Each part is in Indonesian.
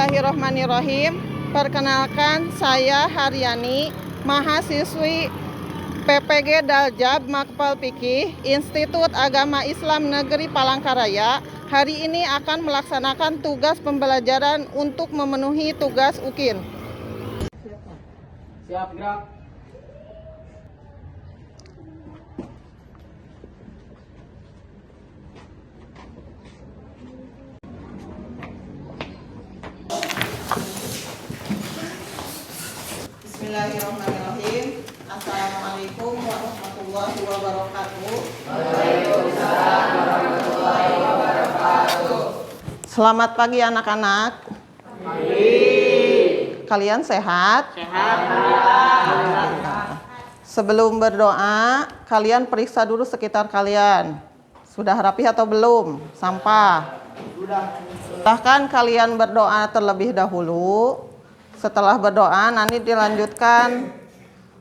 Bismillahirrahmanirrahim. Perkenalkan, saya Haryani, mahasiswi PPG Daljab Makpal Fikih, Institut Agama Islam Negeri Palangkaraya. Hari ini akan melaksanakan tugas pembelajaran untuk memenuhi tugas UKIN. Siap, gerak. Bismillahirrahmanirrahim. Assalamualaikum warahmatullahi wabarakatuh. Waalaikumsalam warahmatullahi wabarakatuh. Selamat pagi anak-anak. Kalian sehat? Sehat. Sebelum berdoa, kalian periksa dulu sekitar kalian. Sudah rapi atau belum? Sampah. Silahkan kalian berdoa terlebih dahulu. Setelah berdoa, nanti dilanjutkan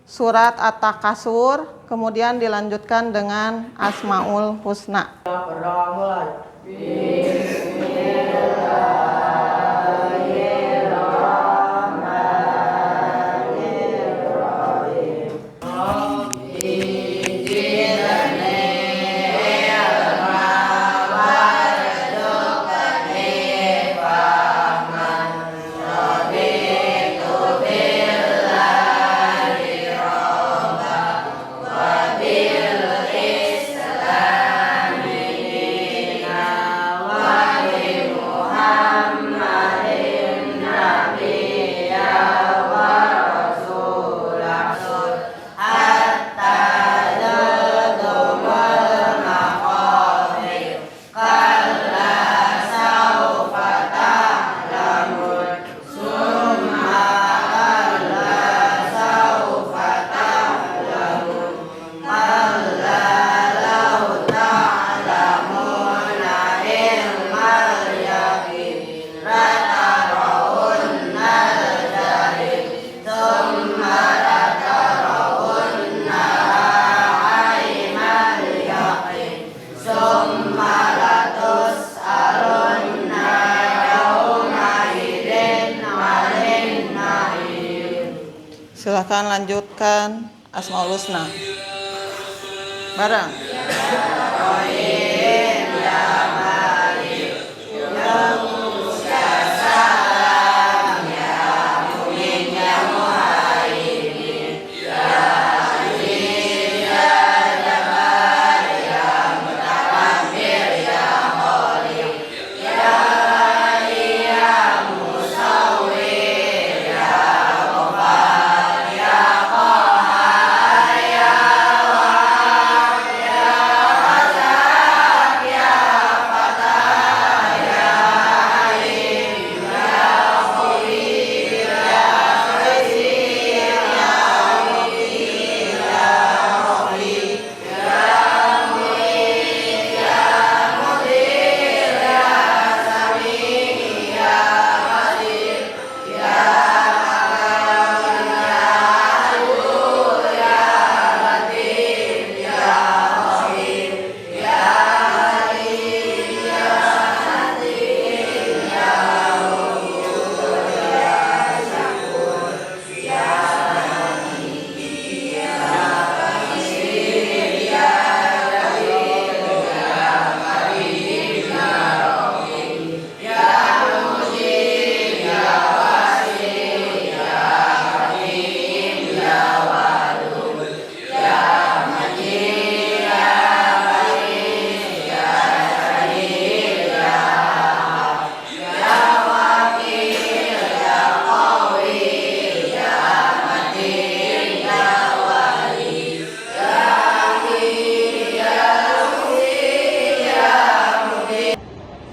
surat At-Takasur, kemudian dilanjutkan dengan Asmaul Husna. Berdoa mulai. Silahkan lanjutkan Asmaul Husna. Bareng.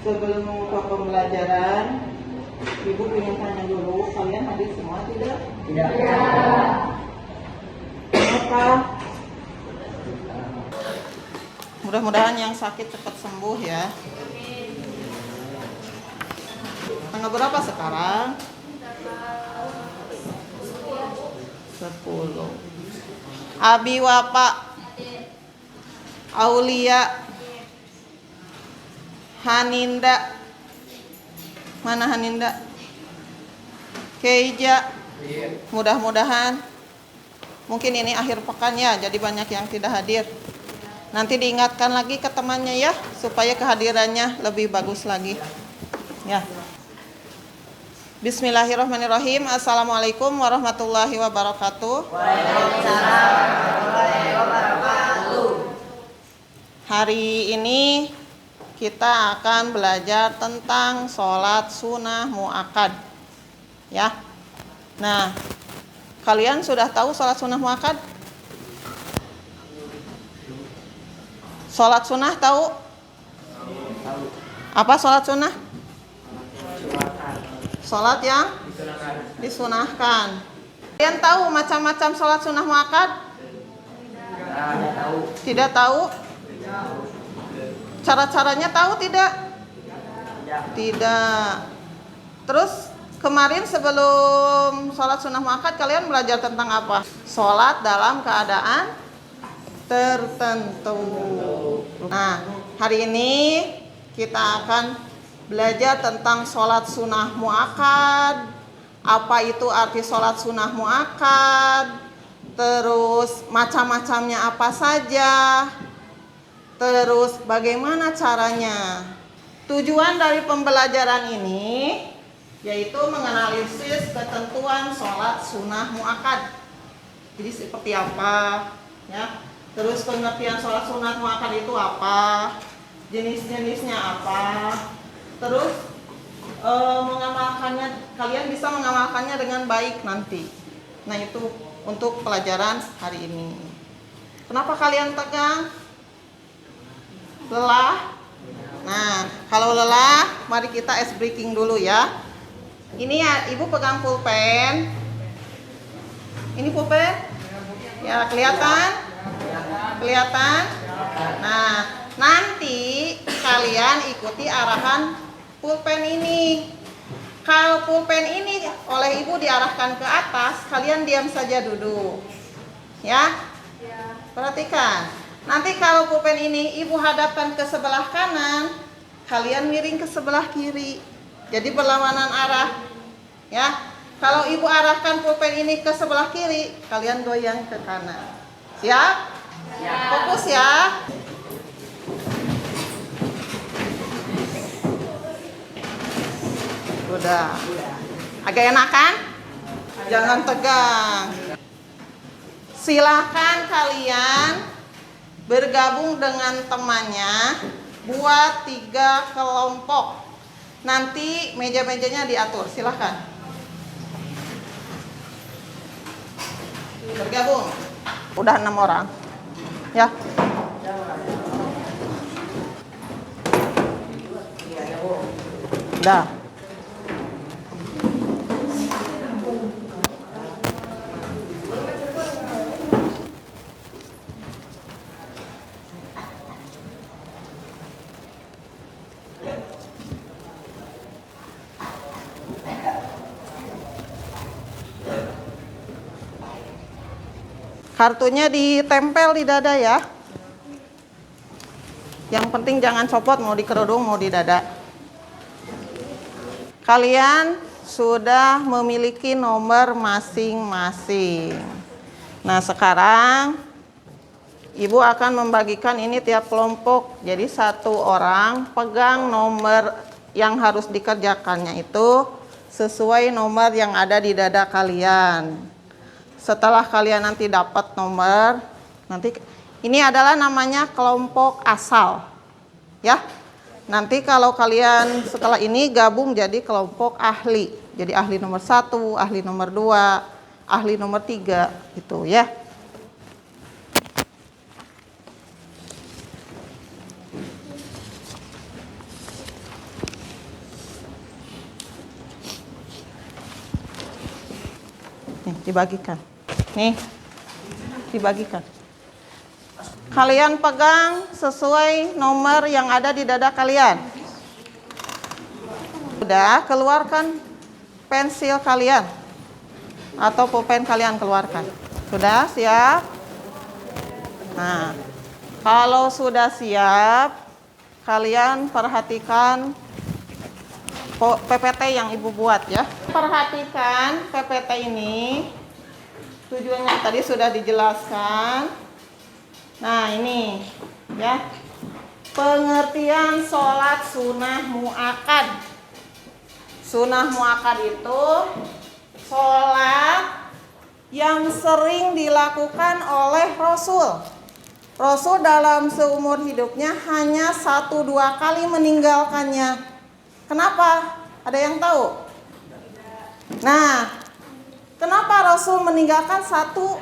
Sebelum membuka pembelajaran, Ibu ingin tanya dulu, kalian hadir semua tidak? Tidak. Kenapa? Mudah-mudahan yang sakit cepat sembuh ya. Tanggal berapa sekarang? 10. Abi Wapa, Aulia, Haninda. Mana Haninda? Keija. Mudah-mudahan mungkin ini akhir pekan ya, jadi banyak yang tidak hadir. Nanti diingatkan lagi ke temannya ya, supaya kehadirannya lebih bagus lagi. Ya. Bismillahirrahmanirrahim. Assalamualaikum warahmatullahi wabarakatuh. Waalaikumsalam warahmatullahi wabarakatuh. Hari ini kita akan belajar tentang sholat sunnah muakkad. Ya. Nah, kalian sudah tahu sholat sunnah muakkad? Sholat sunnah tahu? Apa sholat sunnah? Sholat yang disunahkan. Kalian tahu macam-macam sholat sunnah muakkad? Tidak tahu? Cara-caranya tahu tidak? Tidak. Terus kemarin sebelum sholat sunnah muakkad kalian belajar tentang apa? Sholat dalam keadaan tertentu. Nah, hari ini kita akan belajar tentang sholat sunnah muakkad. Apa itu arti sholat sunnah muakkad? Terus macam-macamnya apa saja? Terus bagaimana caranya? Tujuan dari pembelajaran ini yaitu menganalisis ketentuan sholat sunnah muakkad. Jadi seperti apa, ya? Terus pengertian sholat sunnah muakkad itu apa? Jenis-jenisnya apa? Terus mengamalkannya, kalian bisa mengamalkannya dengan baik nanti. Nah, itu untuk pelajaran hari ini. Kenapa kalian tegang? Lelah? Nah, kalau lelah, mari kita ice breaking dulu ya. Ini ya, Ibu pegang pulpen. Ini pulpen? Ya, kelihatan? Kelihatan? Nah, nanti kalian ikuti arahan pulpen ini. Kalau pulpen ini oleh Ibu diarahkan ke atas, kalian diam saja duduk. Ya? Perhatikan. Nanti kalau pulpen ini Ibu hadapkan ke sebelah kanan, kalian miring ke sebelah kiri. Jadi berlawanan arah. Ya. Kalau Ibu arahkan pulpen ini ke sebelah kiri, kalian goyang ke kanan. Siap? Fokus ya. Udah. Agak enak kan? Jangan tegang. Silakan kalian bergabung dengan temannya, buat 3 kelompok. Nanti meja-mejanya diatur, silakan. Bergabung. Udah 6 orang. Ya. Udah. Kartunya ditempel di dada ya. Yang penting jangan copot, mau di kerudung mau di dada. Kalian sudah memiliki nomor masing-masing. Nah, sekarang Ibu akan membagikan ini tiap kelompok. Jadi 1 orang pegang nomor yang harus dikerjakannya itu sesuai nomor yang ada di dada kalian. Setelah kalian nanti dapat nomor, nanti ini adalah namanya kelompok asal. Ya. Nanti kalau kalian setelah ini gabung jadi kelompok ahli. Jadi ahli nomor 1, ahli nomor 2, ahli nomor 3 gitu ya. Nih, dibagikan. Nih, dibagikan. Kalian pegang sesuai nomor yang ada di dada kalian. Sudah, keluarkan pensil kalian. Atau pulpen kalian keluarkan. Sudah, siap? Nah, kalau sudah siap, kalian perhatikan PPT yang Ibu buat ya. Perhatikan PPT ini. Tujuannya tadi sudah dijelaskan. Nah, ini ya. Pengertian sholat sunnah muakkad. Sunnah muakkad itu sholat yang sering dilakukan oleh Rasul. Rasul dalam seumur hidupnya hanya 1-2 kali meninggalkannya. Kenapa? Ada yang tahu? Nah, kenapa Rasul meninggalkan 1-2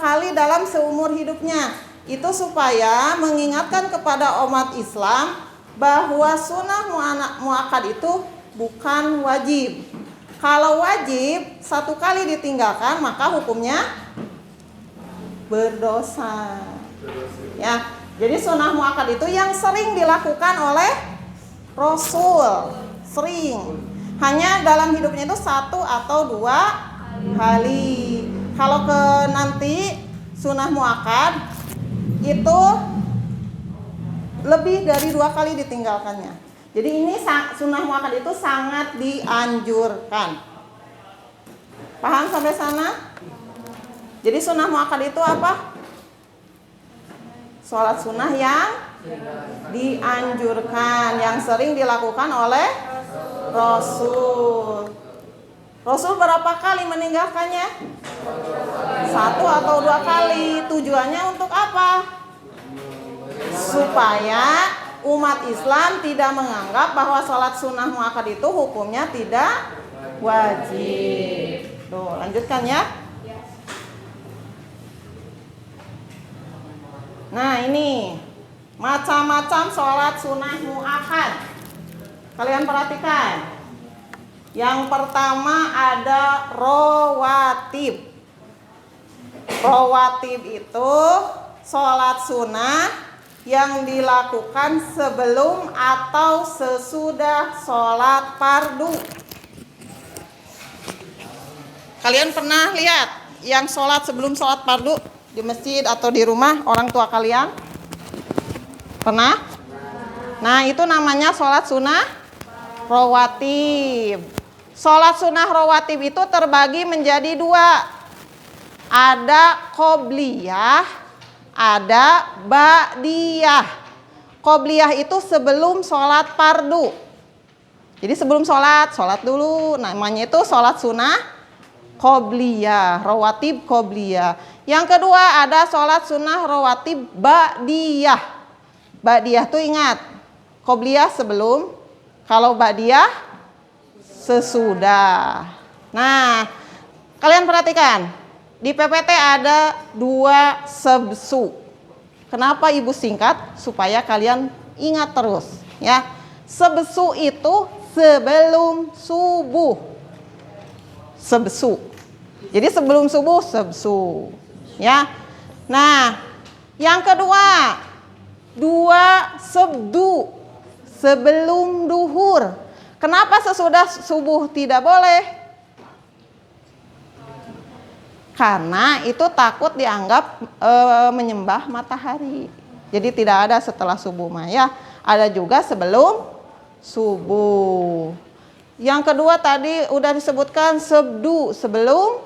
kali dalam seumur hidupnya? Itu supaya mengingatkan kepada umat Islam bahwa sunnah muakkad itu bukan wajib. Kalau wajib 1 kali ditinggalkan maka hukumnya berdosa. Ya, jadi sunnah muakkad itu yang sering dilakukan oleh Rasul, sering. Hanya dalam hidupnya itu 1 atau 2 kali. Kalau ke nanti sunnah muakkad itu lebih dari 2 kali ditinggalkannya. Jadi ini sunnah muakkad itu sangat dianjurkan. Paham sampai sana? Jadi sunnah muakkad itu apa? Sholat sunnah yang dianjurkan, yang sering dilakukan oleh Rasul. Rasul berapa kali meninggalkannya? 1 atau 2 kali. Tujuannya untuk apa? Supaya umat Islam tidak menganggap bahwa sholat sunnah muakkad itu hukumnya tidak wajib. Tuh, lanjutkan ya. Nah, ini macam-macam sholat sunnah muakkad. Kalian perhatikan. Yang pertama ada rawatib. Rawatib itu sholat sunnah yang dilakukan sebelum atau sesudah sholat fardu. Kalian pernah lihat yang sholat sebelum sholat fardu di masjid atau di rumah orang tua kalian? Pernah? Nah, itu namanya sholat sunnah rawatib. Sholat sunnah rawatib itu terbagi menjadi 2. Ada qobliyah, ada ba'diyah. Qobliyah itu sebelum sholat fardu. Jadi sebelum sholat dulu. Namanya itu sholat sunnah qobliyah, rawatib qobliyah. Yang kedua ada sholat sunnah rawatib ba'diyah. Ba'diyah tuh ingat, qobliyah sebelum, kalau ba'diyah sesudah. Nah, kalian perhatikan, di PPT ada 2 sebsu. Kenapa Ibu singkat? Supaya kalian ingat terus ya. Sebsu itu sebelum subuh. Sebsu. Jadi sebelum subuh sebsu. Ya. Nah, yang kedua 2 sebdu sebelum duhur. Kenapa sesudah subuh tidak boleh? Karena itu takut dianggap menyembah matahari. Jadi tidak ada setelah subuh ya. Ada juga sebelum subuh. Yang kedua tadi udah disebutkan sebdu sebelum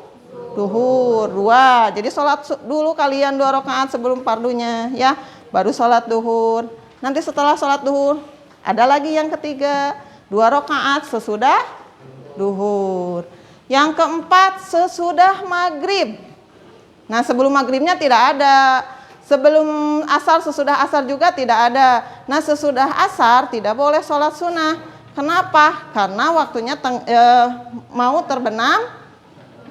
duhur 2. Jadi sholat dulu kalian 2 rakaat sebelum fardunya ya. Baru sholat duhur. Nanti setelah sholat duhur ada lagi yang ketiga 2 rakaat sesudah duhur. Yang keempat sesudah maghrib. Nah, sebelum maghribnya tidak ada. Sebelum asar, sesudah asar juga tidak ada. Nah, sesudah asar tidak boleh sholat sunnah. Kenapa? Karena waktunya mau terbenam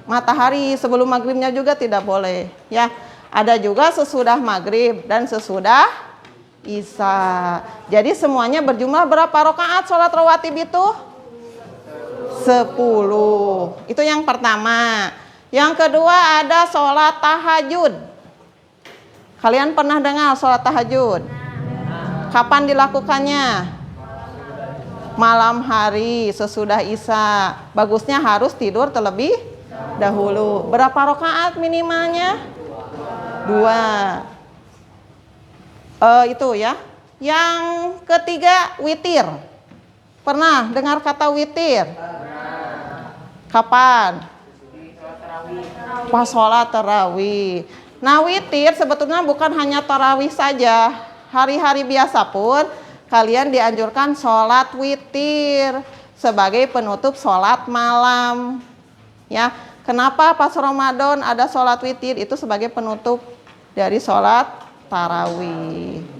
matahari. Sebelum maghribnya juga tidak boleh ya. Ada juga sesudah maghrib dan sesudah isya. Jadi semuanya berjumlah berapa rakaat sholat rawatib itu? 10. Itu yang pertama. Yang kedua ada sholat tahajud. Kalian pernah dengar sholat tahajud? Kapan dilakukannya? Malam hari sesudah isya. Bagusnya harus tidur terlebih dahulu. Berapa rakaat minimalnya? 2. Itu ya. Yang ketiga witir. Pernah dengar kata witir? Kapan? Pas sholat tarawih. Nah, witir sebetulnya bukan hanya tarawih saja. Hari-hari biasa pun kalian dianjurkan sholat witir sebagai penutup sholat malam. Ya, kenapa pas Ramadan ada sholat witir? Itu sebagai penutup dari sholat tarawih.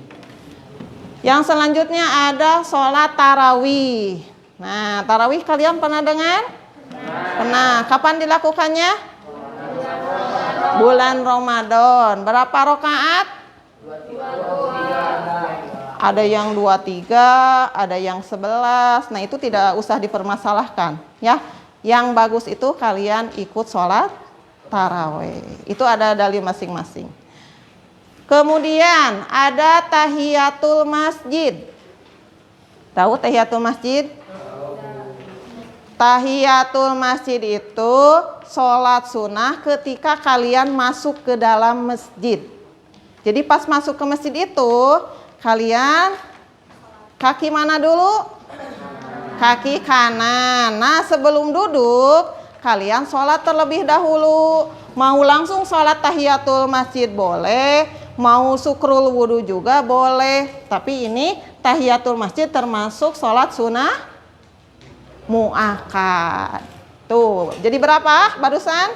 Yang selanjutnya ada sholat tarawih. Nah, tarawih kalian pernah dengar? Pernah. Kapan dilakukannya? Bulan Ramadan. Berapa rakaat? Ada yang 23, ada yang 11. Nah, itu tidak usah dipermasalahkan, ya. Yang bagus itu kalian ikut sholat tarawih. Itu ada dalil masing-masing. Kemudian ada tahiyatul masjid. Tahu tahiyatul masjid? Tahiyatul masjid itu sholat sunnah ketika kalian masuk ke dalam masjid. Jadi pas masuk ke masjid itu kalian kaki mana dulu? Kaki kanan. Nah, sebelum duduk kalian sholat terlebih dahulu. Mau langsung sholat tahiyatul masjid boleh, mau sukrul wudu juga boleh. Tapi ini tahiyatul masjid termasuk sholat sunnah muakkad. Tuh, jadi berapa barusan?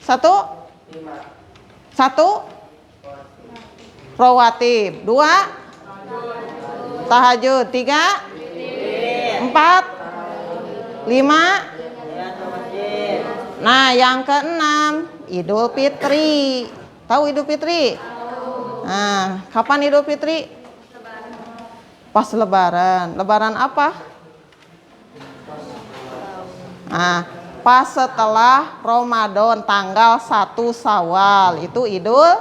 Satu rawatib. 2 tahajud. 3 4 5. Nah, yang keenam Idul Fitri. Tahu Idul Fitri? Nah, kapan Idul Fitri? Pas Lebaran. Lebaran apa? Nah, pas setelah Ramadan tanggal 1 Syawal itu Idul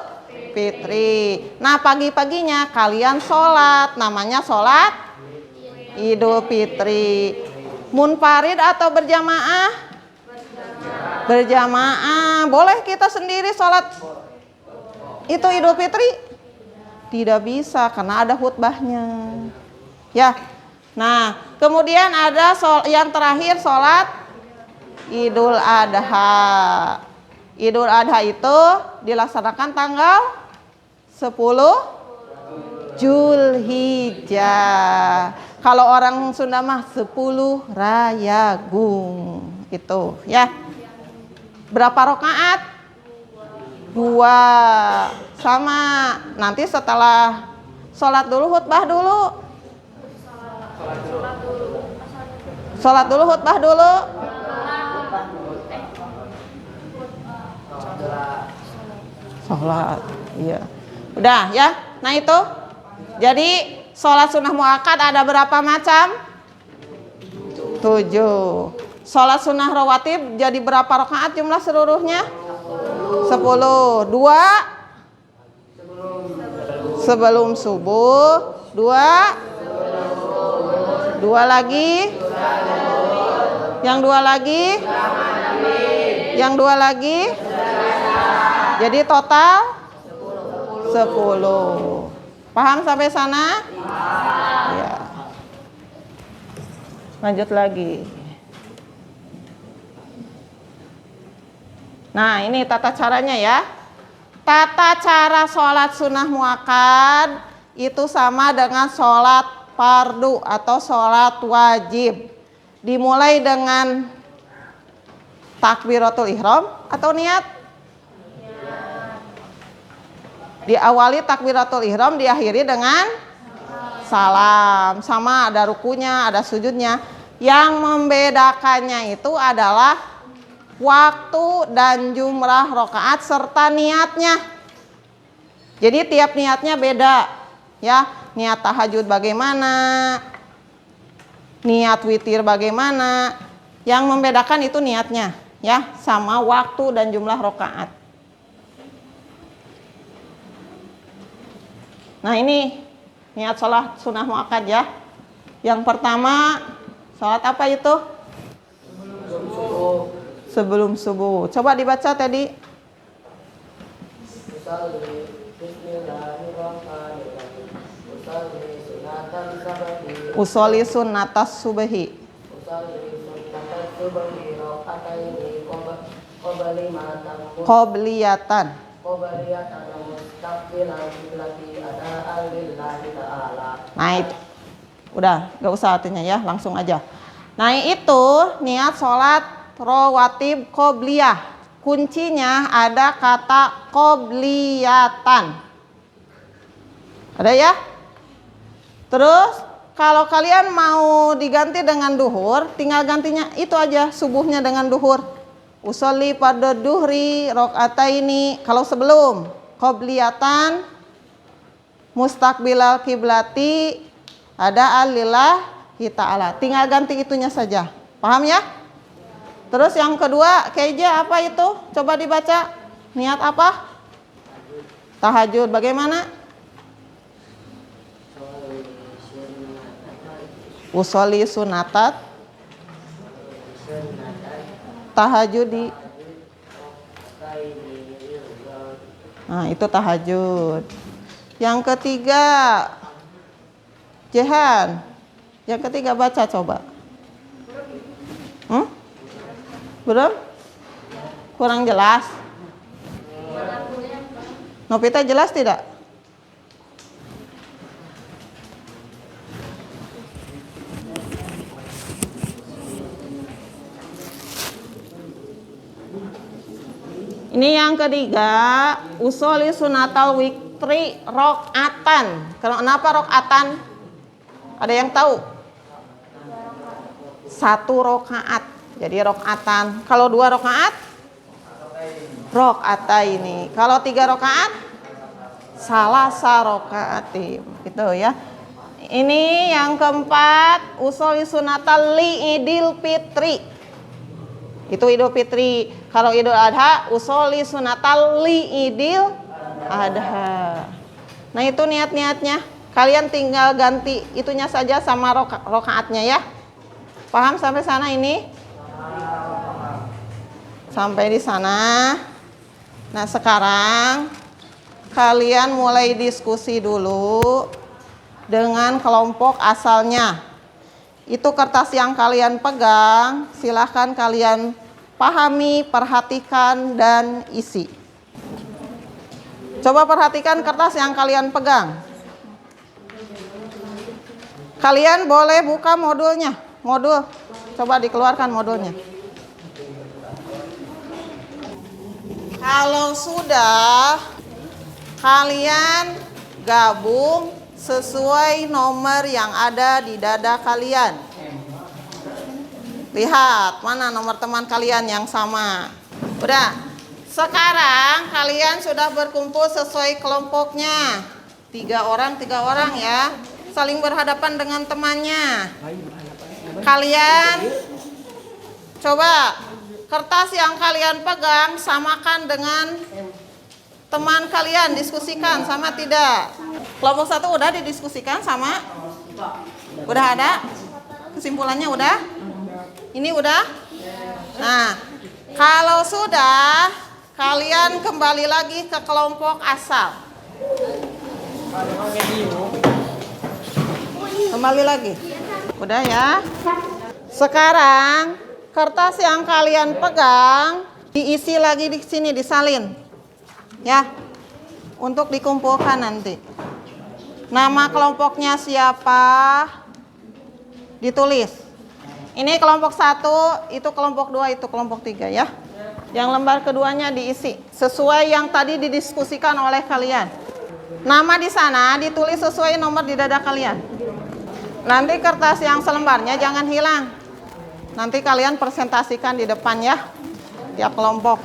Fitri. Nah, pagi-paginya kalian sholat, namanya sholat Idul Fitri. Munfarid atau berjamaah? Berjamaah. Boleh kita sendiri sholat itu Idul Fitri? Tidak bisa karena ada khutbahnya. Ya. Nah, kemudian ada yang terakhir sholat Idul Adha. Idul Adha itu dilaksanakan tanggal 10 Zulhijjah. Kalau orang Sunda mah 10 Rayagung. Itu ya. Berapa rakaat? 2. Sama. Nanti setelah sholat dulu khutbah dulu. Sholat dulu khutbah dulu. Sholat, iya. Udah ya. Nah itu. Jadi sholat sunnah muakkad ada berapa macam? 7. Sholat sunnah rawatib jadi berapa rakaat jumlah seluruhnya? 10. 2 sebelum subuh. 2 lagi. Yang 2 lagi. Yang 2 lagi. Jadi total 10. Paham sampai sana? Ya. Lanjut lagi. Nah, ini tata caranya ya. Tata cara sholat sunnah muakkad itu sama dengan sholat fardu atau sholat wajib. Dimulai dengan takbiratul ihram atau niat. Diawali takbiratul ihram, diakhiri dengan salam. Sama ada rukunya, ada sujudnya. Yang membedakannya itu adalah waktu dan jumlah rakaat serta niatnya. Jadi tiap niatnya beda. Ya, niat tahajud bagaimana? Niat witir bagaimana? Yang membedakan itu niatnya, ya, sama waktu dan jumlah rakaat. Nah, ini niat sholat sunnah muakkad ya. Yang pertama, sholat apa itu? Sebelum subuh. Coba dibaca tadi. Bismillahirrahmanirrahim. Usolli sunnatas subhi. Qobliyatan. Nah itu udah, gak usah artinya ya, langsung aja. Nah itu niat sholat rawatib qobliyah. Kuncinya ada kata qobliyatan. Ada ya? Terus kalau kalian mau diganti dengan duhur, tinggal gantinya itu aja, subuhnya dengan duhur. Usolli pada duhri rakaataini. Kalau sebelum qobliyatan mustaqbilal kiblati ada alillahi ta'ala. Tinggal ganti itunya saja. Paham ya? Terus yang kedua, keja apa itu? Coba dibaca. Niat apa? Tahajud. Bagaimana? Usolli sunatat tahajudi. Nah itu tahajud. Yang ketiga, Jehan. Yang ketiga baca coba. Belum? Kurang jelas? Novita jelas tidak? Ini yang ketiga, usolli sunatal witri rokatan. Kenapa rokatan? Ada yang tahu? 1 rokaat. Jadi rokatan. Kalau 2 rokaat? Rokataini. Kalau 3 rokaat? Salasa rokaatim. Gitu ya. Ini yang keempat, usolli sunatal li idil fitri. Itu Idul Fitri. Kalau Idul Adha, usolli sunatal li idil adha. Nah itu niat-niatnya. Kalian tinggal ganti itunya saja sama rokaatnya ya. Paham sampai sana ini? Sampai di sana. Nah sekarang kalian mulai diskusi dulu dengan kelompok asalnya. Itu kertas yang kalian pegang, silahkan kalian pahami, perhatikan, dan isi. Coba perhatikan kertas yang kalian pegang. Kalian boleh buka modulnya. Modul, coba dikeluarkan modulnya. Kalau sudah, kalian gabung sesuai nomor yang ada di dada kalian. Lihat, mana nomor teman kalian yang sama. Udah, sekarang kalian sudah berkumpul sesuai kelompoknya. 3 orang ya. Saling berhadapan dengan temannya. Kalian coba kertas yang kalian pegang samakan dengan teman kalian, diskusikan sama tidak. Kelompok 1 udah didiskusikan sama? Udah ada? Kesimpulannya udah? Ini udah? Nah, kalau sudah, kalian kembali lagi ke kelompok asal. Kembali lagi. Udah ya? Sekarang kertas yang kalian pegang diisi lagi di sini, disalin. Ya. Untuk dikumpulkan nanti. Nama kelompoknya siapa? Ditulis. Ini kelompok 1, itu kelompok 2, itu kelompok 3 ya. Yang lembar keduanya diisi sesuai yang tadi didiskusikan oleh kalian. Nama di sana ditulis sesuai nomor di dada kalian. Nanti kertas yang selembarnya jangan hilang. Nanti kalian presentasikan di depan ya. Tiap kelompok.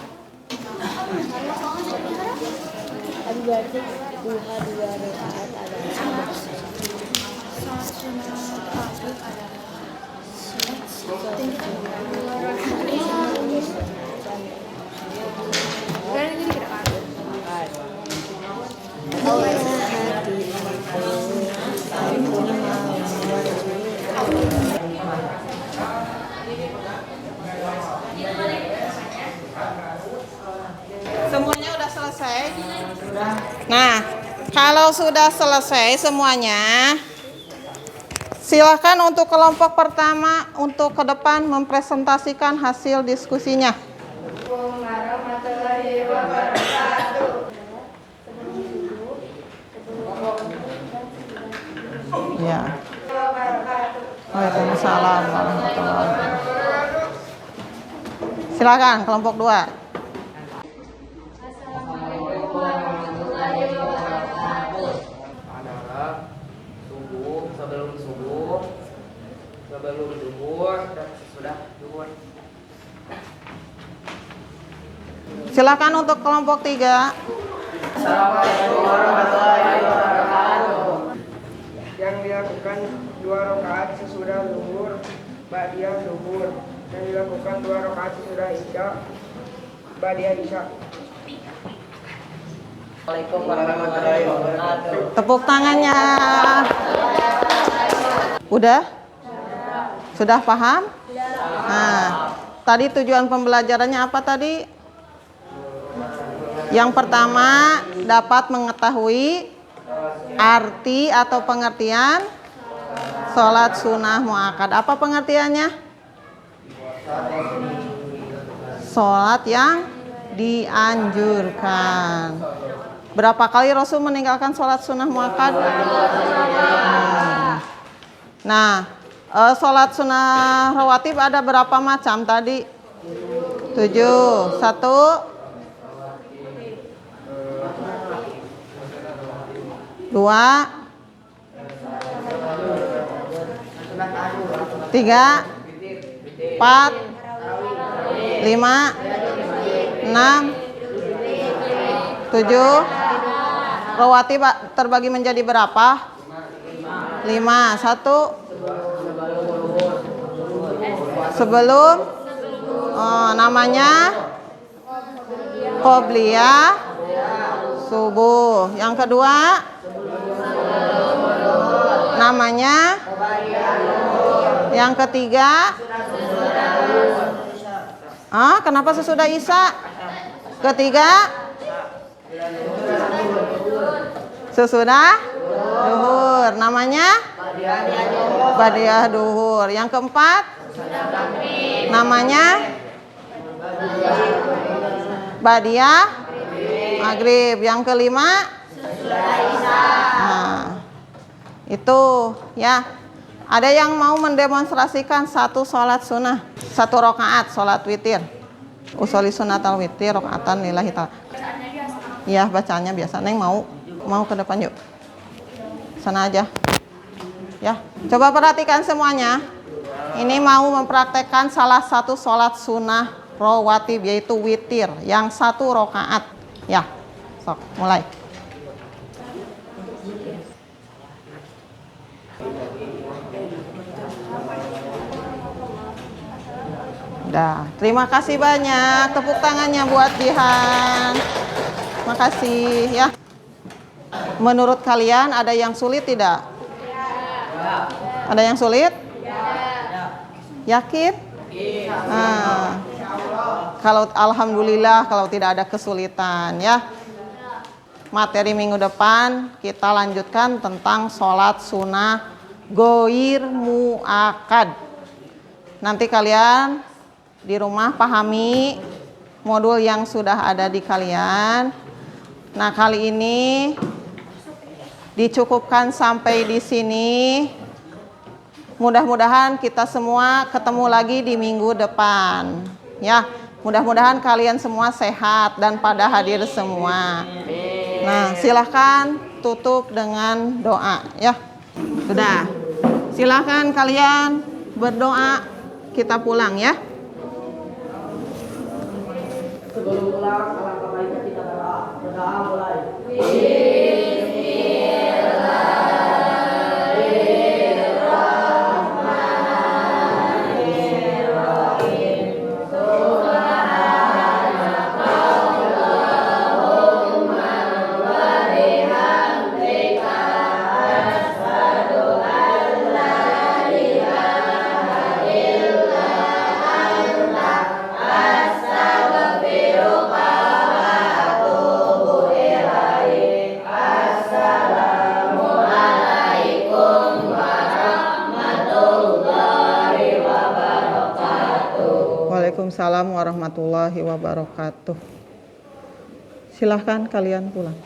Semuanya udah selesai? Nah, kalau sudah selesai semuanya, Silakan untuk kelompok pertama untuk ke depan mempresentasikan hasil diskusinya. Ya. Waalaikumsalam warahmatullahi wabarakatuh. Silakan kelompok 2. Adalah subuh, sebelum subuh, sebelum zuhur, dan sesudah zuhur. Silakan untuk kelompok 3. Assalamualaikum warahmatullahi wabarakatuh. Yang dilakukan 2 rakaat sesudah zuhur, ba'diyah zuhur. Yang dilakukan 2 rakaat sesudah isya, ba'diyah isya. Assalamualaikum warahmatullahi wabarakatuh. Tepuk tangannya. Udah? Sudah paham? Nah, tadi tujuan pembelajarannya apa tadi? Yang pertama, dapat mengetahui arti atau pengertian sholat sunnah muakkad. Apa pengertiannya? Sholat yang dianjurkan. Berapa kali Rasul meninggalkan sholat sunnah muakkad? Nah, sholat sunnah rawatib ada berapa macam tadi? 7. 1, 2, 3, 4, 5, 6, 7. Rawatib terbagi menjadi berapa? 5. 1 sebelum namanya qobliyah subuh. Yang kedua namanya, yang ketiga kenapa sesudah isya? Ketiga sesudah duhur, namanya ba'diyah duhur. Yang keempat namanya ba'diyah maghrib. Yang kelima itu ya. Ada yang mau mendemonstrasikan satu sholat sunnah, 1 rakaat sholat witir, usoli sunnatal witir rakaatan lillahi ta'ala. Iya, bacanya biasa. Neng mau ke depan yuk, sana aja ya. Coba perhatikan semuanya. Ini mau mempraktekkan salah satu sholat sunnah rawatib, yaitu witir yang 1 rakaat ya. Sok mulai. Udah, terima kasih banyak. Tepuk tangannya buat Jihan. Makasih ya. Menurut kalian ada yang sulit tidak? Ada yang sulit? Yakin? Kalau alhamdulillah kalau tidak ada kesulitan ya. Materi minggu depan kita lanjutkan tentang sholat sunnah ghair muakkad. Nanti kalian di rumah pahami modul yang sudah ada di kalian. Nah, kali ini dicukupkan sampai di sini. Mudah-mudahan kita semua ketemu lagi di minggu depan. Ya, mudah-mudahan kalian semua sehat dan pada hadir semua. Nah, silahkan tutup dengan doa ya. Sudah. Silahkan kalian berdoa. Kita pulang ya. Sebelum pulang, alangkah baiknya kita berdoa mulai. Waalaikumsalam warahmatullahi wabarakatuh. Silahkan kalian pulang.